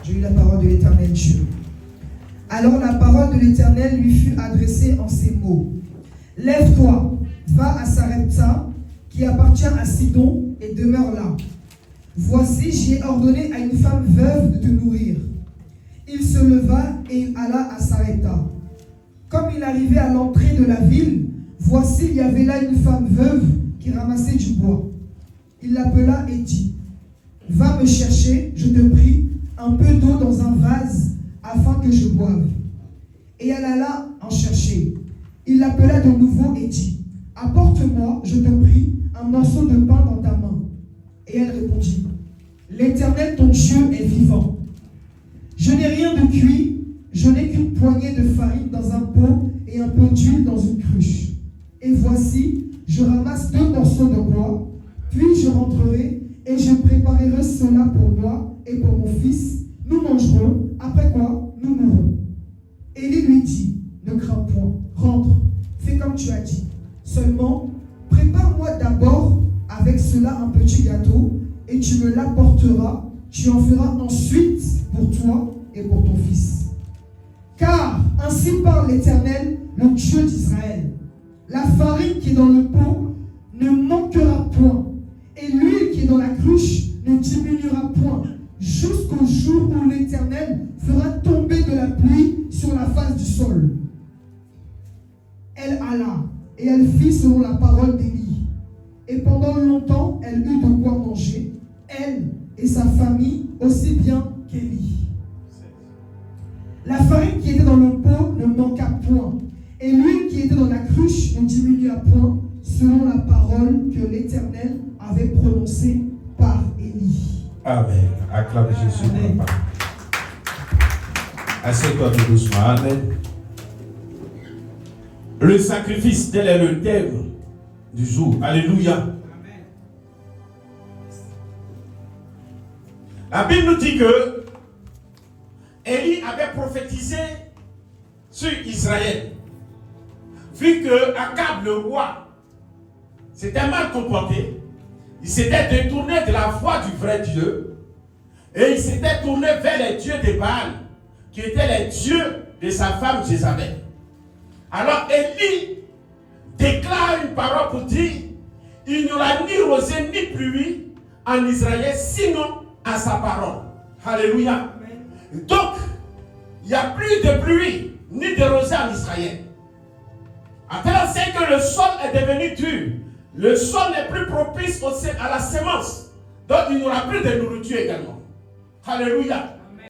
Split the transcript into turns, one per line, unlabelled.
J'ai eu la parole de l'Éternel Dieu. Alors la parole de l'Éternel lui fut adressée en ces mots. Lève-toi, va à Sarepta, qui appartient à Sidon, et demeure là. Voici, j'ai ordonné à une femme veuve de te nourrir. Il se leva et il alla à Sarepta. Comme il arrivait à l'entrée de la ville, voici, il y avait là une femme veuve qui ramassait du bois. Il l'appela et dit, « Va me chercher, je te prie, un peu d'eau dans un vase, afin que je boive. » Et elle alla en chercher. Il l'appela de nouveau et dit, « Apporte-moi, je te prie, un morceau de pain dans ta main. » Et elle répondit, « L'Éternel ton Dieu est vivant. Je n'ai rien de cuit, je n'ai qu'une poignée de farine dans un pot et un peu d'huile dans une cruche. Et voici, je ramasse 2 morceaux de bois, puis je rentrerai et je préparerai cela pour moi et pour mon fils. Nous mangerons, après quoi nous mourrons. » Élie lui dit, « Ne crains point, rentre, fais comme tu as dit. Seulement, prépare-moi d'abord avec cela un petit gâteau, et tu me l'apporteras, tu en feras ensuite pour toi et pour ton fils. Car ainsi parle l'Éternel, le Dieu d'Israël. La farine qui est dans le pot ne manquera point, et l'huile qui est dans la cruche ne diminuera point, jusqu'au jour où l'Éternel fera tomber de la pluie sur la face du sol. » Elle alla, et elle fit selon la parole d'Élie. Et pendant longtemps, elle eut de quoi manger, elle et sa famille, aussi bien qu'Élie. La farine qui était dans le pot ne manqua point, et l'huile qui était dans la cruche ne diminua point, selon la parole que l'Éternel avait prononcée par Élie.
Amen. Acclame Jésus.
Amen.
Assieds-toi tout doucement. Amen. Le sacrifice, tel est le thème du jour. Alléluia. Amen. La Bible nous dit que Élie avait prophétisé sur Israël. Vu que Akab, le roi, s'était mal comporté, il s'était détourné de la foi du vrai Dieu et il s'était tourné vers les dieux de Baal, qui étaient les dieux de sa femme Jézabel. Alors Élie déclare une parole pour dire, il n'y aura ni rosée ni pluie en Israël, sinon à sa parole. Alléluia. Amen. Donc, il n'y a plus de pluie ni de rosée en Israël. Maintenant, c'est que le sol est devenu dur. Le sol n'est plus propice à la semence. Donc, il n'y aura plus de nourriture également. Alléluia.